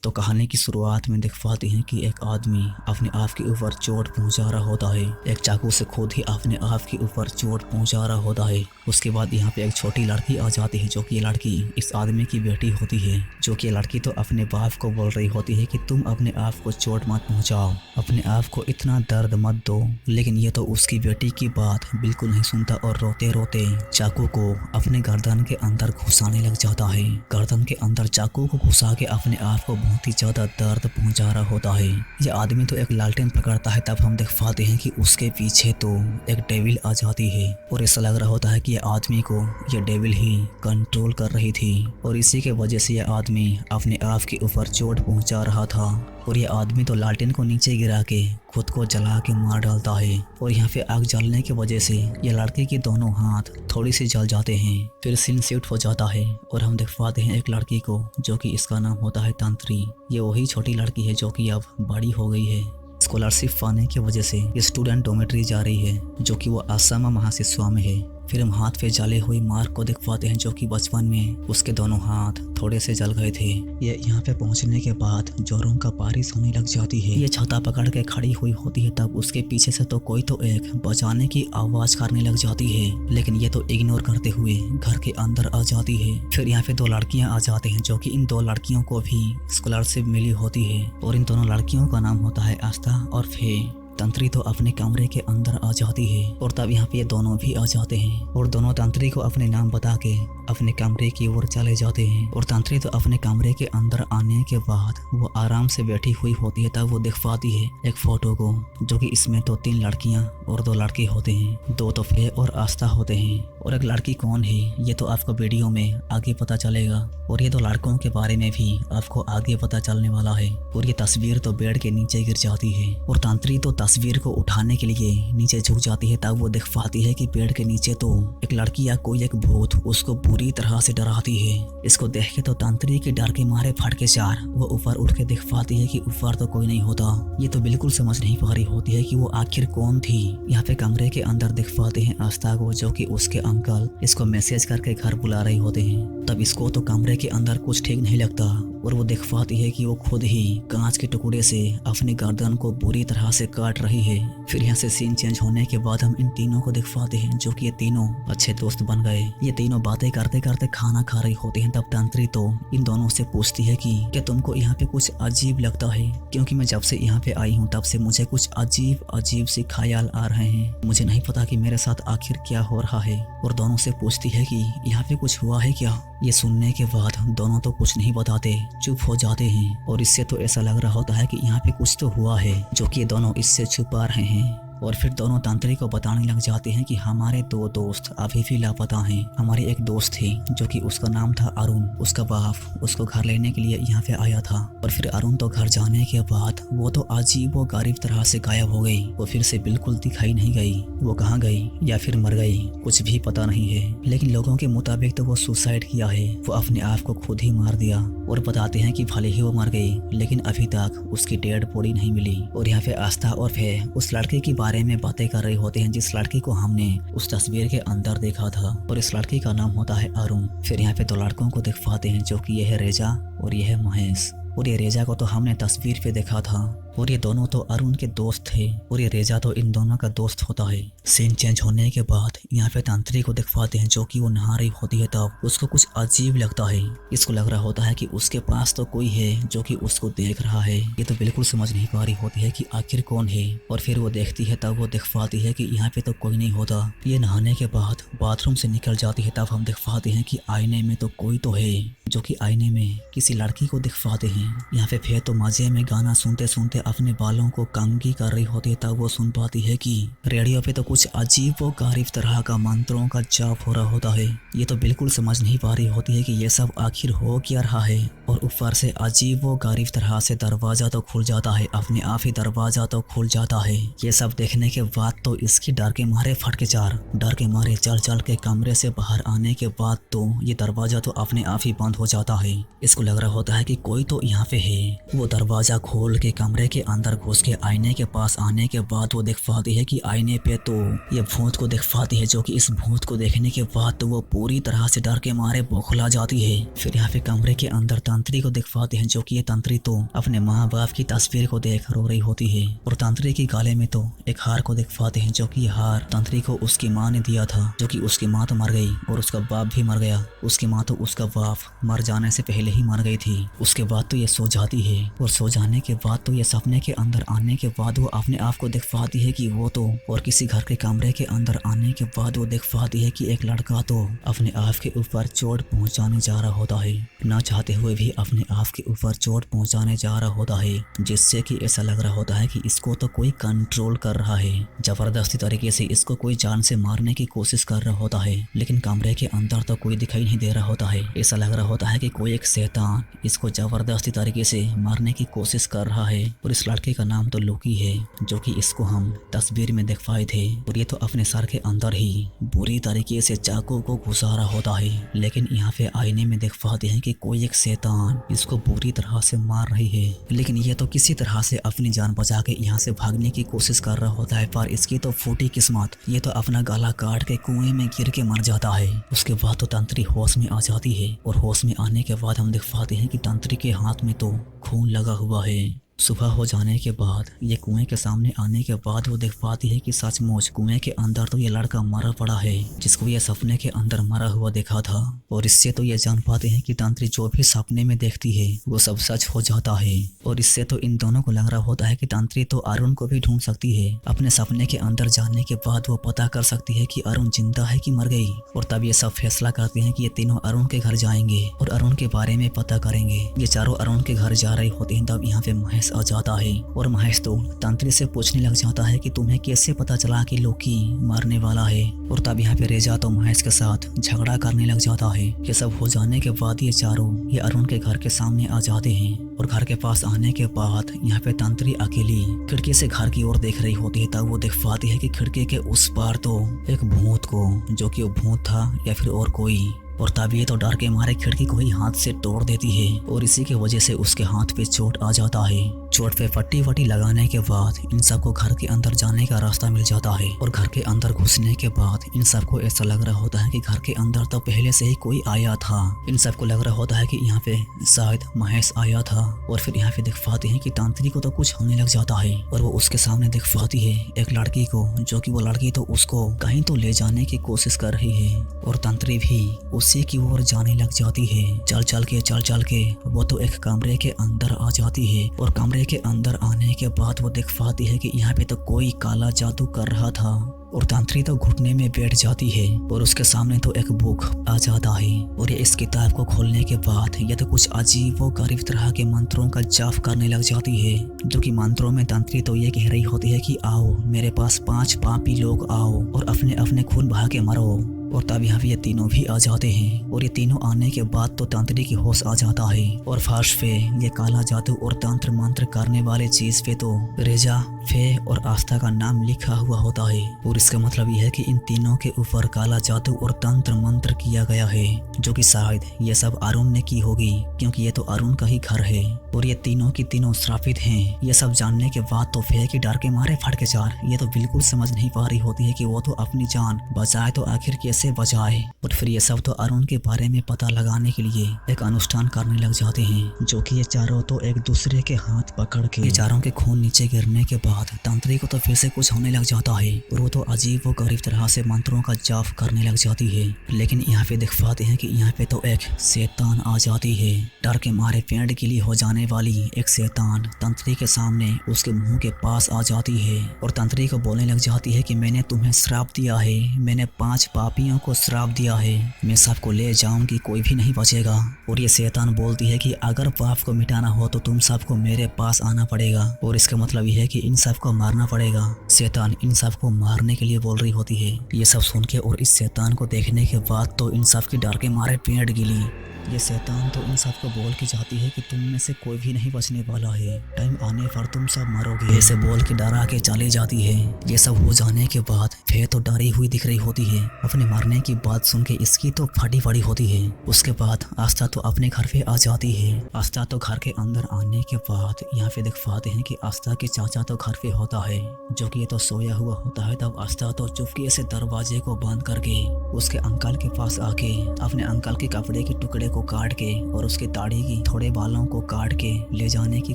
तो कहानी की शुरुआत में दिख पाते हैं कि एक आदमी अपने आप के ऊपर चोट पहुंचा रहा होता है। एक चाकू से खुद ही अपने आप के ऊपर चोट पहुंचा रहा होता है। उसके बाद यहाँ पे एक छोटी लड़की आ जाती है, जो कि लड़की इस आदमी की बेटी होती है। जो कि लड़की तो अपने बाप को बोल रही होती है कि तुम अपने आप को चोट मत पहुंचाओ, अपने आप को इतना दर्द मत दो। लेकिन ये तो उसकी बेटी की बात बिल्कुल नहीं सुनता और रोते रोते चाकू को अपने गर्दन के अंदर घुसाने लग जाता है। गर्दन के अंदर चाकू को घुसा के अपने आप को बहुत ही ज्यादा दर्द पहुंचा रहा होता है। ये आदमी तो एक लालटेन पकड़ता है, तब हम देख पाते हैं कि उसके पीछे तो एक डेविल आ जाती है और ऐसा लग रहा होता है कि ये आदमी को ये डेविल ही कंट्रोल कर रही थी और इसी के वजह से ये आदमी अपने आप के ऊपर चोट पहुंचा रहा था। और ये आदमी तो लालटेन को नीचे गिरा के खुद को जला के मार डालता है और यहाँ पे आग जलने की वजह से ये लड़के के दोनों हाथ थोड़ी सी जल जाते हैं। फिर सीन शिफ्ट हो जाता है और हम देख पाते हैं एक लड़की को, जो कि इसका नाम होता है तंत्री। ये वही छोटी लड़की है जो कि अब बड़ी हो गई है। स्कॉलरशिप पाने की वजह से ये स्टूडेंट डोमेट्री जा रही है, जो कि वो असम महाशिशुआ में है। फिर हम हाथ पे जले हुए मार्क को देख पाते हैं, जो कि बचपन में उसके दोनों हाथ थोड़े से जल गए थे। ये यहाँ पे पहुँचने के बाद जोरों का बारिश होने लग जाती है। ये छाता पकड़ के खड़ी हुई होती है, तब उसके पीछे से तो कोई तो एक बचाने की आवाज करने लग जाती है, लेकिन ये तो इग्नोर करते हुए घर के अंदर आ जाती है। फिर यहाँ पे दो लड़कियां आ जाते हैं, जो कि इन दो लड़कियों को भी स्कॉलरशिप मिली होती है और इन दोनों लड़कियों का नाम होता है आस्था और फे। तंत्री तो अपने कमरे के अंदर आ जाती है और तब यहाँ पे ये दोनों भी आ जाते हैं और दोनों तंत्री को अपने नाम बता के अपने कमरे की ओर चले जाते हैं। और तंत्री तो अपने कमरे के अंदर आने के बाद वो आराम से बैठी हुई होती है, तब वो देख पाती है एक फोटो को, जो कि इसमें तो 3 लड़कियां और 2 लड़के होते हैं। 2 तो फे और आस्था होते हैं और एक लड़की कौन है ये तो आपको वीडियो में आगे पता चलेगा और ये 2 लड़कों के बारे में भी आपको आगे पता चलने वाला है। और ये तस्वीर तो बेड के नीचे गिर जाती है और तंत्री तो तस्वीर को उठाने के लिए नीचे झुक जाती है, तब वो देख पाती है कि पेड़ के नीचे तो एक लड़की या कोई एक भूत उसको बुरी तरह से डराती है। इसको देख के तो तंत्री के डर के मारे फट के चार वो ऊपर उठ के देख पाती है कि ऊपर तो कोई नहीं होता। ये तो बिल्कुल समझ नहीं पा रही होती है कि वो आखिर कौन थी। यहाँ पे कमरे के अंदर देख पाते हैं आस्था को, जो कि उसके अंकल इसको मैसेज करके घर बुला रहे होते हैं। तब इसको तो कमरे के अंदर कुछ ठीक नहीं लगता और वो देख पाती है कि वो खुद ही कांच के टुकड़े से अपनी गर्दन को बुरी तरह से काट रही है। फिर यहाँ से सीन चेंज होने के बाद हम इन तीनों को देख पाते हैं, जो कि ये तीनों अच्छे दोस्त बन गए। ये तीनों बातें करते करते खाना खा रही होती हैं। तब तंत्री तो इन दोनों से पूछती है कि क्या तुमको यहाँ पे कुछ अजीब लगता है, क्योंकि मैं जब से यहाँ पे आई हूँ तब से मुझे कुछ अजीब अजीब से ख्याल आ रहे हैं। मुझे नहीं पता कि मेरे साथ आखिर क्या हो रहा है। और दोनों से पूछती है कि यहाँ पे कुछ हुआ है क्या। ये सुनने के बाद दोनों तो कुछ नहीं बताते, चुप हो जाते हैं और इससे तो ऐसा लग रहा होता है कि यहाँ पे कुछ तो हुआ है, जो कि दोनों इससे छुपा रहे हैं। और फिर दोनों तंत्री को बताने लग जाते हैं कि हमारे 2 दोस्त अभी भी लापता हैं। हमारी एक दोस्त थी, जो कि उसका नाम था अरुण। उसका बाप उसको घर लेने के लिए यहाँ पे आया था और फिर अरुण तो घर जाने के बाद वो तो अजीब व गरीब तरह से गायब हो गई। वो फिर से बिल्कुल दिखाई नहीं गई। वो कहाँ गई या फिर मर गई कुछ भी पता नहीं है, लेकिन लोगों के मुताबिक तो वो सुसाइड किया है। वो अपने आप को खुद ही मार दिया और बताते हैं कि भले ही वो मर गई, लेकिन अभी तक उसकी डेड बॉडी नहीं मिली। और यहाँ पे आस्था और फे उस लड़के की बारे में बातें कर रहे होते हैं, जिस लड़की को हमने उस तस्वीर के अंदर देखा था और इस लड़की का नाम होता है अरुण। फिर यहाँ पे 2 लड़कों को देख पाते हैं, जो कि यह है रेजा और यह है महेश। और ये रेजा को तो हमने तस्वीर पे देखा था और ये दोनों तो अरुण के दोस्त थे और ये रेजा तो इन दोनों का दोस्त होता है। सीन चेंज होने के बाद यहाँ पे तंत्री को दिख पाते हैं, जो कि वो नहा रही होती है। तब उसको कुछ अजीब लगता है। इसको लग रहा होता है कि उसके पास तो कोई है जो कि उसको देख रहा है। ये तो बिल्कुल समझ नहीं पा रही होती है कि आखिर कौन है। और फिर वो देखती है, तब वो देख पाती है कि यहाँ पे तो कोई नहीं होता। ये नहाने के बाद बाथरूम से निकल जाती है, तब हम देख पाते हैं कि आईने में तो कोई तो है, जो कि आईने में किसी लड़की को दिख पाते हैं। यहाँ पे फिर तो मजे में गाना सुनते सुनते अपने बालों को कंघी कर रही होती है, तब वो सुन पाती है कि रेडियो पे तो कुछ अजीब व गरीब तरह का मंत्रों का जाप हो रहा होता है। ये तो बिल्कुल समझ नहीं पा रही होती है कि ये सब आखिर हो क्या रहा है। और ऊपर से अजीब व गरीब तरह से दरवाजा तो खुल जाता है, अपने आप ही दरवाजा तो खुल जाता है। ये सब देखने के बाद तो इसकी डर के मारे फटके चार, डर के मारे चल चल के कमरे से बाहर आने के बाद तो ये दरवाजा तो अपने आप ही बंद हो जाता है। इसको लग रहा होता है कि कोई तो यहाँ पे है। वो दरवाजा खोल के कमरे के अंदर घुस के आईने के पास आने के बाद वो देख पाती है कि आईने पे तो ये भूत को देख पाती है, जो कि इस भूत को देखने के बाद तो वो पूरी तरह से डर के मारे बौखला जाती है। फिर यहाँ पे कमरे के अंदर तंत्री को देख पाते हैं, जो कि ये तंत्री तो अपने माँ बाप की तस्वीर को देख रो रही होती है। और तंत्री की गाले में तो एक हार को देख पाते हैं, जो कि ये हार तंत्री को उसकी माँ ने दिया था, जो कि उसकी माँ तो मर गई और उसका बाप भी मर गया। उसकी माँ तो उसका बाप मर जाने से पहले ही मर गई थी। उसके बाद तो ये सो जाती है और सो जाने के बाद तो ये सपने के अंदर आने के बाद वो अपने आप को देख पाती है कि वो तो और किसी घर के कमरे के अंदर आने के बाद वो देख पाती है कि एक लड़का तो अपने आप के ऊपर चोट पहुंचाने जा रहा होता है, ना चाहते हुए भी अपने आप के ऊपर चोट पहुंचाने जा रहा होता है, जिससे कि ऐसा लग रहा होता है कि इसको तो कोई कंट्रोल कर रहा है। जबरदस्ती तरीके से इसको कोई जान से मारने की कोशिश कर रहा होता है, लेकिन कमरे के अंदर तो कोई दिखाई नहीं दे रहा होता है। ऐसा लग रहा होता है कि कोई एक शैतान इसको जबरदस्ती तरीके से मारने की कोशिश कर रहा है। और इस लड़के का नाम तो लोकी है, जो कि इसको हम तस्वीर में देख पाए थे। और ये तो अपने सर के अंदर ही बुरी तरीके से चाकू को घुसा रहा होता है, लेकिन यहाँ पे आईने में देख पाते हैं कि कोई एक शैतान इसको बुरी तरह से मार रही है। लेकिन ये तो किसी तरह से अपनी जान बचा के यहाँ से भागने की कोशिश कर रहा होता है, पर इसकी तो फूटी किस्मत, ये तो अपना गला काट के कुएं में गिर के मर जाता है। उसके बाद तो तंत्री होश में आ जाती है और होश में आने के बाद हम देख पाते हैं कि तंत्री के हाथ में तो खून लगा हुआ है। सुबह हो जाने के बाद ये कुएं के सामने आने के बाद वो देख पाती है कि सचमुच कुएं के अंदर तो ये लड़का मरा पड़ा है, जिसको ये सपने के अंदर मरा हुआ देखा था। और इससे तो ये जान पाते हैं कि तंत्री जो भी सपने में देखती है वो सब सच हो जाता है। और इससे तो इन दोनों को लग रहा होता है कि तंत्री तो अरुण को भी ढूंढ सकती है। अपने सपने के अंदर जाने के बाद वो पता कर सकती है कि अरुण जिंदा है कि मर गई। और तब ये सब फैसला करते हैं कि ये तीनों अरुण के घर जाएंगे और अरुण के बारे में पता करेंगे। ये चारों अरुण के घर जा रहे होते हैं, तब यहाँ पे महेश आ जाता है और महेश तो तंत्री से पूछने लग जाता है कि तुम्हें कैसे पता चला कि लोकी मरने वाला है। और तब यहाँ पे रेजा तो महेश के साथ झगड़ा करने लग जाता है। ये सब हो जाने के बाद ये चारों ये अरुण के घर के सामने आ जाते हैं। और घर के पास आने के बाद यहाँ पे तंत्री अकेली खिड़की से घर की ओर देख रही होती है। तब वो देख पाती है कि खिड़की के उस पार तो एक भूत को, जो कि वो भूत था या फिर और कोई, और तब ये तो डर के मारे खिड़की को ही हाथ से तोड़ देती है और इसी की वजह से उसके हाथ पे चोट आ जाता है। चोट पे पट्टी वट्टी लगाने के बाद इन सबको घर के अंदर जाने का रास्ता मिल जाता है। और घर के अंदर घुसने के बाद इन सबको ऐसा लग रहा होता है कि घर के अंदर तो पहले से ही कोई आया था। इन सबको लग रहा होता है कि यहाँ पे शायद महेश आया था। और फिर यहाँ पे देख पाते हैं कि तंत्री को तो कुछ होने लग जाता है और वो उसके सामने देख पाती है एक लड़की को, जो कि वो लड़की तो उसको कहीं तो ले जाने की कोशिश कर रही है। और तंत्री भी उसी की ओर जाने लग जाती है। चल चल के वो तो एक कमरे के अंदर आ जाती है। और कमरे के अंदर आने के बाद वो देख पाती है कि यहाँ पे तो कोई काला जादू कर रहा था। और तंत्री तो घुटने में बैठ जाती है और उसके सामने तो एक बुक आ जाता है। और ये इस किताब को खोलने के बाद ये तो कुछ अजीब व गरीब तरह के मंत्रों का जाप करने लग जाती है, जो कि मंत्रों में तंत्री तो ये कह रही होती है कि आओ मेरे पास 5 पापी लोग आओ और अपने अपने खून बहा के मरो। और तब यहाँ पे ये तीनों भी आ जाते हैं। और ये तीनों आने के बाद तो तंत्री की होश आ जाता है और फर्श पे ये काला जादू और तंत्र मंत्र करने वाले चीज पे तो रेजा, फे और आस्था का नाम लिखा हुआ होता है। और इसका मतलब ये है कि इन तीनों के ऊपर काला जादू और तंत्र मंत्र किया गया है, जो कि शायद ये सब अरुण ने की होगी, क्योंकि ये तो अरुण का ही घर है। और ये तीनों की तीनों श्रापित हैं। ये सब जानने के बाद तो फे की डर के मारे फट के चार ये तो बिल्कुल समझ नहीं पा रही होती है कि वो तो अपनी जान बचाए तो आखिर कैसे बचाए। और फिर ये सब तो अरुण के बारे में पता लगाने के लिए एक अनुष्ठान करने लग जाते हैं, जो कि ये चारों तो एक दूसरे के हाथ पकड़ के, ये चारों के खून नीचे गिरने के बाद तंत्री को तो फिर से कुछ होने लग जाता है और वो तो अजीब व गरीब तरह से मंत्रों का जाप करने लग जाती है। लेकिन यहाँ पे देख पाते हैं कि यहाँ पे तो एक शैतान आ जाती है। डर के मारे पेड़ गिली हो जाने वाली एक शैतान तंत्री के सामने उसके मुंह के पास आ जाती है और तंत्री को बोलने लग जाती है कि मैंने तुम्हें श्राप दिया है, मैंने 5 पापियों को श्राप दिया है, मैं सबको ले जाऊंगी, कोई भी नहीं बचेगा। और ये शैतान बोलती है कि अगर पाप को मिटाना हो तो तुम सबको मेरे पास आना पड़ेगा। और इसका मतलब ये है कि इन सबको मारना पड़ेगा। शैतान इन सबको मारने के लिए बोल रही होती है। ये सब सुन के और इस शैतान को देखने के बाद तो इन सब की डर के मारे पेड़ गिली ये शैतान तो इन सबको बोल के जाती है कि तुम में से कोई भी नहीं बचने वाला है, टाइम आने पर तुम सब मरोगे, ऐसे बोल के डरा के चली जाती है। ये सब हो जाने के बाद फे तो डरी हुई दिख रही होती है। अपने मरने की बात सुन के इसकी तो फटी पड़ी होती है। उसके बाद आस्था तो अपने घर पे आ जाती है। आस्था तो घर के अंदर आने के बाद यहाँ पे देख पाते हैं कि आस्था के चाचा तो घर पे होता है, जो कि ये तो सोया हुआ होता है। तब आस्था तो चुपके से दरवाजे को बंद करके उसके अंकल के पास आके अपने अंकल के कपड़े के टुकड़े को काट के और उसके दाढ़ी की थोड़े बालों को काट के ले जाने की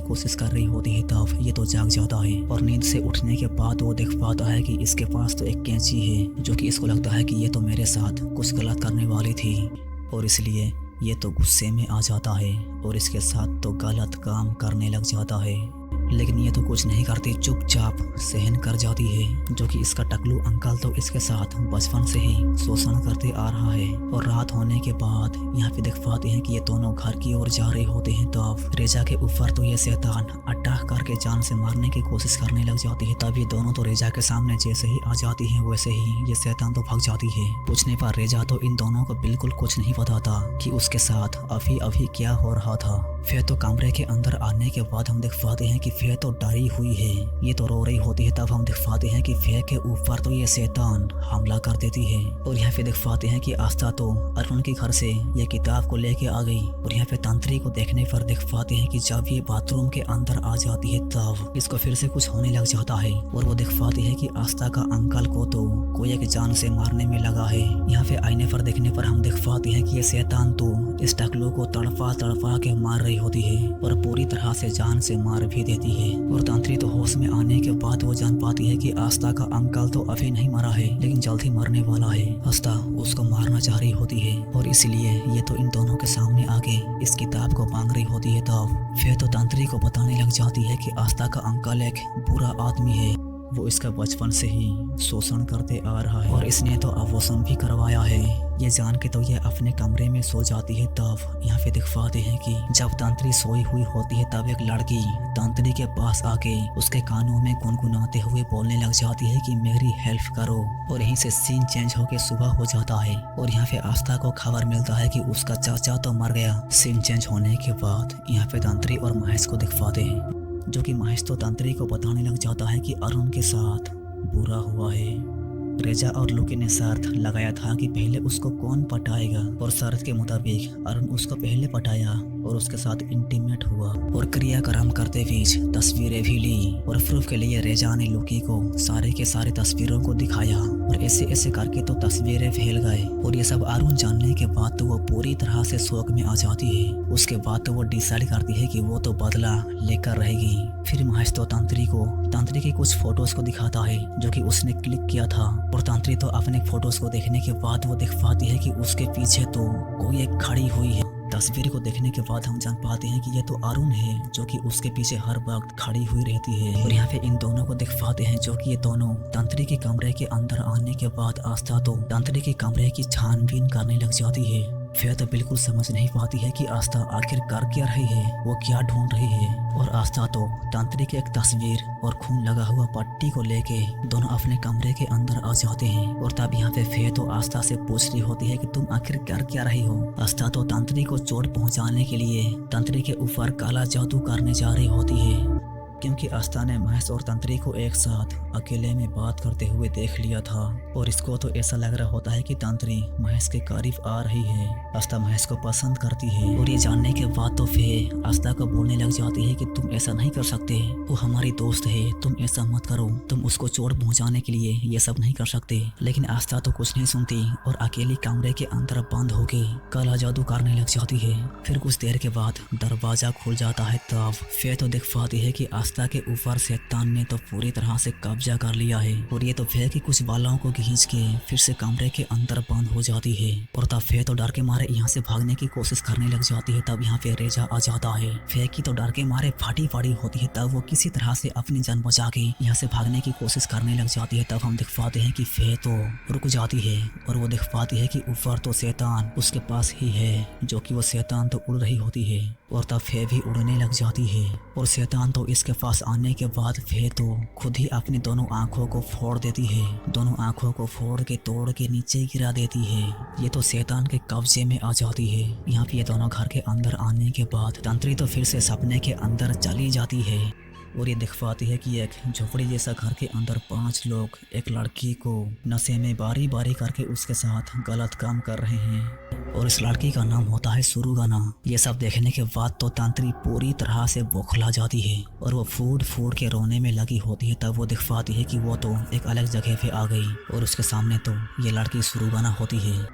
कोशिश कर रही होती है। तब ये तो जाग जाता है और नींद से उठने के बाद वो देख पाता है कि इसके पास तो एक कैंची है, जो कि इसको लगता है कि ये तो मेरे साथ कुछ गलत करने वाली थी और इसलिए ये तो गुस्से में आ जाता है और इसके साथ तो गलत काम करने लग जाता है। लेकिन ये तो कुछ नहीं करती, चुपचाप सहन कर जाती है, जो कि इसका टकलू अंकल तो इसके साथ बचपन से ही शोषण करते आ रहा है। और रात होने के बाद यहाँ पे देख पाते हैं कि ये दोनों घर की ओर जा रहे होते हैं। तब रेजा के ऊपर तो ये शैतान अटैक करके जान से मारने की कोशिश करने लग जाती है। तब ये दोनों तो रेजा के सामने जैसे ही आ जाती है वैसे ही ये शैतान तो भाग जाती है। पूछने पर रेजा तो इन दोनों को बिल्कुल कुछ नहीं पता था कि उसके साथ अभी अभी क्या हो रहा था। फिर तो कमरे के अंदर आने के बाद हम देख पाते हैं कि फे तो डरी हुई है, ये तो रो रही होती है। तब हम देख पाते हैं कि फे के ऊपर तो ये शैतान हमला कर देती है। और यहाँ पे देख पाते हैं कि आस्था तो अरुण के घर से ये किताब को लेके आ गई। और यहाँ पे तंत्री को देखने पर देख पाते हैं कि जब ये बाथरूम के अंदर आ जाती है तब इसको फिर से कुछ होने लग जाता है। और वो देख पाते हैं कि आस्था का अंकल को तो कोई एक जान से मारने में लगा है। यहाँ पे आईने पर देखने पर हम देख पाते हैं कि ये शैतान तो इस टकलू को तड़पा तड़पा के मार रही होती है और पूरी तरह से जान से मार भी देती है। और तंत्री तो होश में आने के बाद वो जान पाती है कि आस्था का अंकल तो अभी नहीं मरा है, लेकिन जल्द ही मरने वाला है। आस्था उसको मारना चाह रही होती है और इसलिए ये तो इन दोनों के सामने आके इस किताब को मांग रही होती है। तब फिर तो तंत्री को बताने लग जाती है कि आस्था का अंकल एक बुरा आदमी है, वो इसका बचपन से ही शोषण करते आ रहा है और इसने तो अवोशन भी करवाया है। ये जान के तो ये अपने कमरे में सो जाती है। तब यहाँ पे दिख पाते हैं कि जब तंत्री सोई हुई होती है तब एक लड़की तंत्री के पास आके उसके कानों में गुनगुनाते हुए बोलने लग जाती है कि मेरी हेल्प करो। और यहीं से सीन चेंज होके सुबह हो जाता है और यहाँ पे आस्था को खबर मिलता है कि उसका चाचा तो मर गया। सीन चेंज होने के बाद यहाँ पे तंत्री और महेश को दिख पाते हैं, जो कि महेश तो तंत्री को बताने लग जाता है कि अरुण के साथ बुरा हुआ है। रेजा और लुकी ने शर्त लगाया था कि पहले उसको कौन पटाएगा और शर्त के मुताबिक अरुण उसको पहले पटाया और उसके साथ इंटीमेट हुआ और क्रियाक्रम करते बीच तस्वीरें भी ली। और प्रूफ के लिए रेजा ने लुकी को सारे के सारे तस्वीरों को दिखाया और ऐसे ऐसे करके तो तस्वीरें फैल गए। और ये सब अरुण जानने के बाद तो वो पूरी तरह से शौक में आ जाती है। उसके बाद तो वो डिसाइड करती है कि वो तो बदला लेकर रहेगी। फिर महेश तो तंत्री की कुछ फोटोज को दिखाता है जो कि उसने क्लिक किया था। और तंत्री तो अपने फोटोज को देखने के बाद वो देख पाती है कि उसके पीछे तो कोई एक खड़ी हुई है। तस्वीर को देखने के बाद हम जान पाते हैं कि ये तो अरुण है, जो कि उसके पीछे हर वक्त खड़ी हुई रहती है। और यहाँ पे इन दोनों को देख पाते हैं, जो कि ये दोनों तंत्री के कमरे के अंदर आने के बाद आस्था तो तंत्री के कमरे की छानबीन करने लग जाती है। फिर तो बिल्कुल समझ नहीं पाती है कि आस्था आखिर कर क्या रही है, वो क्या ढूंढ रही है। और आस्था तो तंत्री की एक तस्वीर और खून लगा हुआ पट्टी को लेके दोनों अपने कमरे के अंदर आ जाते हैं। और तब यहाँ पे फिर तो आस्था से पूछ रही होती है कि तुम आखिर कर क्या रही हो। आस्था तो तंत्री को चोट पहुंचाने के लिए तंत्री के ऊपर काला जादू करने जा रही होती है, क्योंकि आस्था ने महेश और तंत्री को एक साथ अकेले में बात करते हुए देख लिया था। और इसको तो ऐसा लग रहा होता है कि तंत्री महेश के करीब आ रही है। आस्था महेश को पसंद करती है और ये जानने के बाद तो फिर आस्था को बोलने लग जाती है कि तुम ऐसा नहीं कर सकते, वो हमारी दोस्त है, तुम ऐसा मत करो, तुम उसको चोट पहुंचाने के लिए ये सब नहीं कर सकते। लेकिन आस्था तो कुछ नहीं सुनती और अकेली कमरे के अंदर बंद होके काला जादू करने लग जाती है। फिर कुछ देर के बाद दरवाजा खुल जाता है। तब फिर तो देख पाती है कि आस्था के ऊपर शैतान ने तो पूरी तरह से कब्जा कर लिया है। और ये तो फिर की कुछ बालों को खींच के फिर से कमरे के अंदर बंद हो जाती है। और तब फिर तो डर के मारे यहाँ से भागने की कोशिश करने लग जाती है। तब यहाँ पे रेजा आ जाता है। फिर की तो डर के मारे फटी पड़ी होती है। तब वो किसी तरह से अपनी जान बचा के यहाँ से भागने की कोशिश करने लग जाती है। तब हम दिख पाते हैं कि फिर तो रुक जाती है और वो दिख पाती है कि ऊपर तो शैतान उसके पास ही है, जो कि वो शैतान तो उड़ रही होती है। और तब फे भी उड़ने लग जाती है और शैतान तो इसके पास आने के बाद फे तो खुद ही अपनी दोनों आंखों को फोड़ देती है, दोनों आंखों को फोड़ के तोड़ के नीचे गिरा देती है। ये तो शैतान के कब्जे में आ जाती है। यहाँ पे ये दोनों घर के अंदर आने के बाद तंत्री तो फिर से सपने के अंदर चली जाती है और ये दिखवाती है कि एक झोपड़ी जैसा घर के अंदर 5 लोग एक लड़की को नशे में बारी बारी करके उसके साथ गलत काम कर रहे हैं और इस लड़की का नाम होता है सुरुगाना। ये सब देखने के बाद तो तंत्री पूरी तरह से बौखला जाती है और वो फूट फूट के रोने में लगी होती है। तब वो दिखवाती है कि वो तो एक अलग जगह पे आ गई और उसके सामने तो ये लड़की सुरुगाना होती है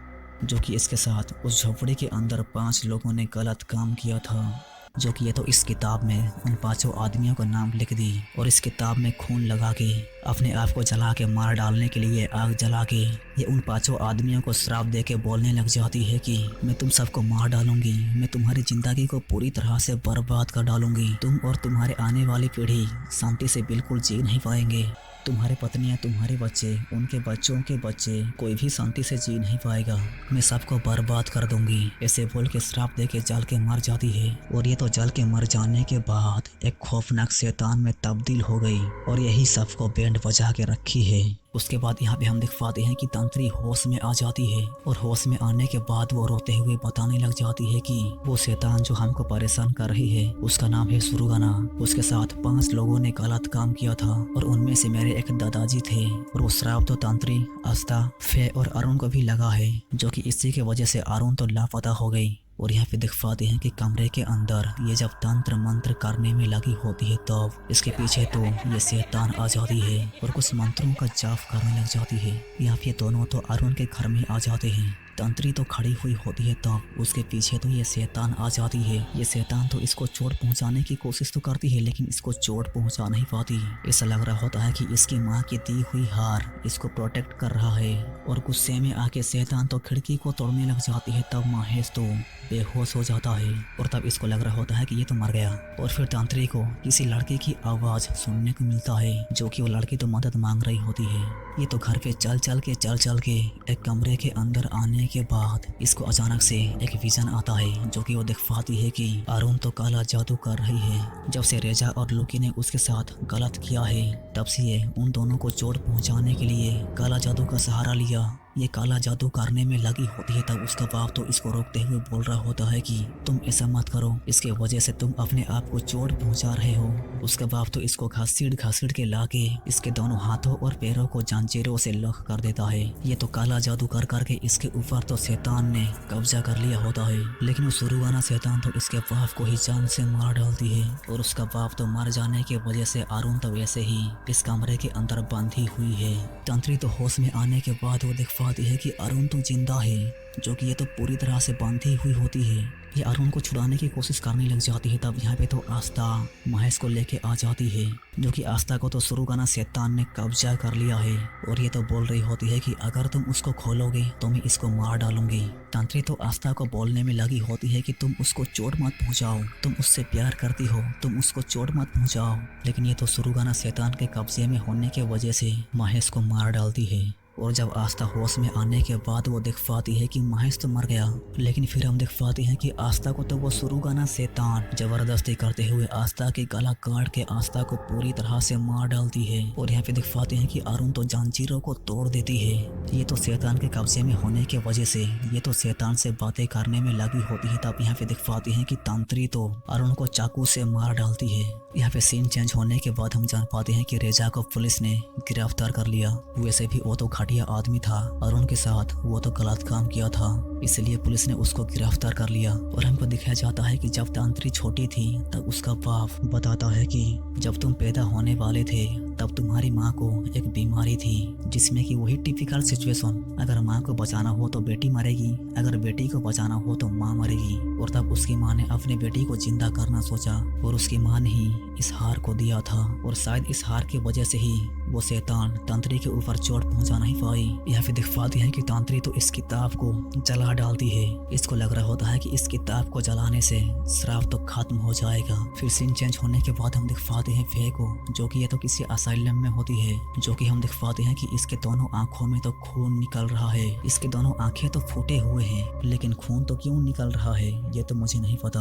जो कि इसके साथ उस झोपड़ी के अंदर 5 लोगों ने गलत काम किया था, जो कि ये तो इस किताब में उन 5 आदमियों का नाम लिख दी और इस किताब में खून लगा के अपने आप को जला के मार डालने के लिए आग जला के ये उन 5 आदमियों को श्राप दे के बोलने लग जाती है कि मैं तुम सबको मार डालूंगी, मैं तुम्हारी जिंदगी को पूरी तरह से बर्बाद कर डालूंगी, तुम और तुम्हारे आने वाली पीढ़ी शांति से बिल्कुल जी नहीं पाएंगे, तुम्हारे पत्नियां, तुम्हारे बच्चे, उनके बच्चों के बच्चे, कोई भी शांति से जी नहीं पाएगा, मैं सबको बर्बाद कर दूंगी। ऐसे बोल के श्राप दे के जल के मर जाती है और ये तो जल के मर जाने के बाद एक खौफनाक शैतान में तब्दील हो गई और यही सबको बैंड बजा के रखी है। उसके बाद यहाँ पे हम दिख पाते हैं कि तंत्री होश में आ जाती है और होश में आने के बाद वो रोते हुए बताने लग जाती है कि वो शैतान जो हमको परेशान कर रही है उसका नाम है सुरुगाना। उसके साथ 5 लोगों ने गलत काम किया था और उनमें से मेरे एक दादाजी थे और वो श्राप तो तंत्री, आस्था, फे और अरुण को भी लगा है, जो कि इसी के वजह से अरुण तो लापता हो गई। और यहाँ पे दिखवाते हैं कि कमरे के अंदर ये जब तंत्र मंत्र करने में लगी होती है तब इसके पीछे तो ये शैतान आ जाती है और कुछ मंत्रों का जाप करने लग जाती है। यहाँ पे दोनों तो अरुण के घर में आ जाते हैं। तंत्री तो खड़ी हुई होती है तब उसके पीछे तो ये शैतान आ जाती है। ये शैतान तो इसको चोट पहुंचाने की कोशिश तो करती है लेकिन इसको चोट पहुंचा नहीं पाती। ऐसा लग रहा होता है कि इसकी माँ की दी हुई हार इसको प्रोटेक्ट कर रहा है और गुस्से में आके शैतान तो खिड़की को तोड़ने लग जाती है। तब महेश तो बेहोश हो जाता है और तब इसको लग रहा होता है कि ये तो मर गया। और फिर तंत्री को किसी लड़के की आवाज सुनने को मिलता है जो कि वो लड़की तो मदद मांग रही होती है। ये तो घर पे चल चल के एक कमरे के अंदर आने के बाद इसको अचानक से एक विजन आता है जो कि वो दिखवाती है कि अरुण तो काला जादू कर रही है। जब से रेजा और लुकी ने उसके साथ गलत किया है तब से ये उन दोनों को चोट पहुंचाने के लिए काला जादू का सहारा लिया। ये काला जादू करने में लगी होती है तब उसका बाप तो इसको रोकते हुए बोल रहा होता है कि तुम ऐसा मत करो, इसके वजह से तुम अपने आप को चोट पहुंचा रहे हो। उसका बाप तो इसको घसीट के लाके इसके दोनों हाथों और पैरों को जंजीरों से लॉक कर देता है। ये तो काला जादू कर करके इसके ऊपर तो शैतान ने कब्जा कर लिया होता है लेकिन वो शुरुआना शैतान तो इसके बाप को ही जान से मार डालती है और उसका बाप तो मर जाने की वजह से अरुण तो वैसे ही इस कमरे के अंदर बंधी हुई है। तंत्री तो होश में आने के बाद वो दिखवाती है कि अरुण तो जिंदा है, जो कि ये तो पूरी तरह से बंधी हुई होती है। ये अरुण को छुड़ाने की कोशिश करने लग जाती है। तब यहाँ पे तो आस्था महेश को लेके आ जाती है जो कि आस्था को तो शुरुगाना शैतान ने कब्जा कर लिया है और ये तो बोल रही होती है कि अगर तुम उसको खोलोगे तो मैं इसको मार डालूंगी। तंत्री तो आस्था को बोलने में लगी होती है कि तुम उसको चोट मत पहुंचाओ, तुम उससे प्यार करती हो, तुम उसको चोट मत पहुंचाओ। लेकिन ये तो शुरुगाना शैतान के कब्जे में होने की वजह से महेश को मार डालती है। और जब आस्था होश में आने के बाद वो दिख पाती है कि महेश तो मर गया, लेकिन फिर हम दिख पाते हैं कि आस्था को तो वो शुरुगाना शैतान जबरदस्ती करते हुए आस्था के गला काट के आस्था को पूरी तरह से मार डालती है। और यहाँ पे दिख पाते हैं कि अरुण तो जंजीरों को तोड़ देती है। ये तो शैतान के कब्जे में होने की वजह से ये तो शैतान से बातें करने में लगी होती है। तब यहाँ पे दिख पाते हैं कि तंत्री तो अरुण को चाकू से मार डालती है। यहाँ पे सीन चेंज होने के बाद हम जान पाते हैं कि रेजा को पुलिस ने गिरफ्तार कर लिया। वैसे भी वो तो घटिया आदमी था, अरुण के साथ वो तो गलत काम किया था, इसलिए पुलिस ने उसको गिरफ्तार कर लिया। और हमको दिखाया जाता है कि जब तंत्री छोटी थी तब उसका बाप बताता है कि जब तुम पैदा होने वाले थे तब तुम्हारी माँ को एक बीमारी थी जिसमें कि वही टिपिकल सिचुएशन, अगर माँ को बचाना हो तो बेटी मरेगी, अगर बेटी को बचाना हो तो माँ मरेगी। और तब उसकी माँ ने अपने बेटी को जिंदा करना सोचा और उसकी माँ ने ही इस हार को दिया था। और शायद इस हार की वजह से ही वो शैतान तंत्री के ऊपर चोट पहुंचा नहीं पाई। यहाँ पे दिखवाती है कि तंत्री तो इस किताब को जला डालती है। इसको लग रहा होता है कि इस किताब को जलाने से श्राप तो खत्म हो जाएगा। फिर सीन चेंज होने के बाद हम दिखवाते हैं फे को, जो कि ये तो किसी असाइलम में होती है, जो कि हम दिखवाते हैं कि इसके दोनों आंखों में तो खून निकल रहा है। इसके दोनों आंखें तो फूटे हुए हैं लेकिन खून तो क्यों निकल रहा है ये तो मुझे नहीं पता।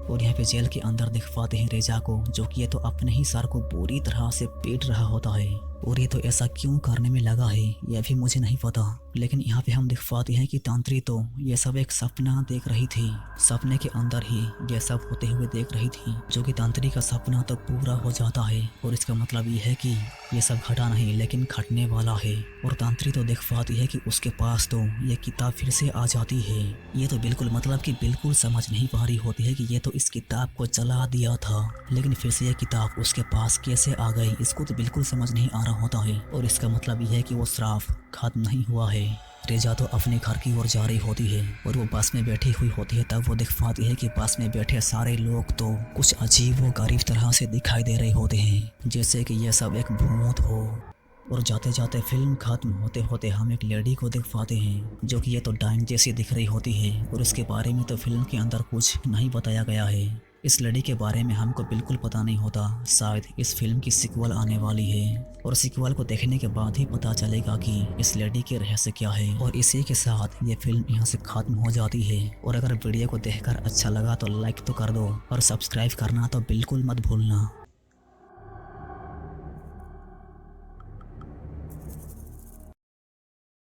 और यहाँ पे जेल के अंदर देख पाते हैं रेजा को, जो कि ये तो अपने ही सर को बुरी तरह से पीट रहा होता है। और ये तो ऐसा क्यों करने में लगा है यह भी मुझे नहीं पता। लेकिन यहाँ पे हम देख पाते हैं कि तांत्री तो ये सब एक सपना देख रही थी, सपने के अंदर ही ये सब होते हुए देख रही थी, जो कि तांत्री का सपना तो पूरा हो जाता है। और इसका मतलब ये है कि ये सब घटा नहीं लेकिन घटने वाला है। और तांत्री तो देख पाती है कि उसके पास तो ये किताब फिर से आ जाती है। ये तो बिल्कुल मतलब कि बिल्कुल समझ नहीं पा रही होती है कि ये तो इस किताब को जला दिया था, लेकिन फिर से ये किताब उसके पास कैसे आ गई, इसको तो बिल्कुल समझ नहीं आ रहा होता है। और इसका मतलब यह है कि वो श्राप खत्म नहीं हुआ है। रेजा तो अपने घर की ओर जा रही होती है और वो बस में बैठी हुई होती है। तब वो देख पाती है कि बस में बैठे सारे लोग तो कुछ अजीब व गरीब तरह से दिखाई दे रहे होते हैं, जैसे कि यह सब एक भूत हो। और जाते जाते फिल्म खत्म होते होते हम एक लेडी को देख पाते हैं, जो कि ये तो डाइन जैसी दिख रही होती है। और इसके बारे में तो फिल्म के अंदर कुछ नहीं बताया गया है। इस लड़ी के बारे में हमको बिल्कुल पता नहीं होता। शायद इस फिल्म की सीक्वल आने वाली है और सीक्वल को देखने के बाद ही पता चलेगा कि इस लड़ी के रहस्य क्या है। और इसी के साथ ये फिल्म यहाँ से खत्म हो जाती है। और अगर वीडियो को देखकर अच्छा लगा तो लाइक तो कर दो और सब्सक्राइब करना तो बिल्कुल मत भूलना।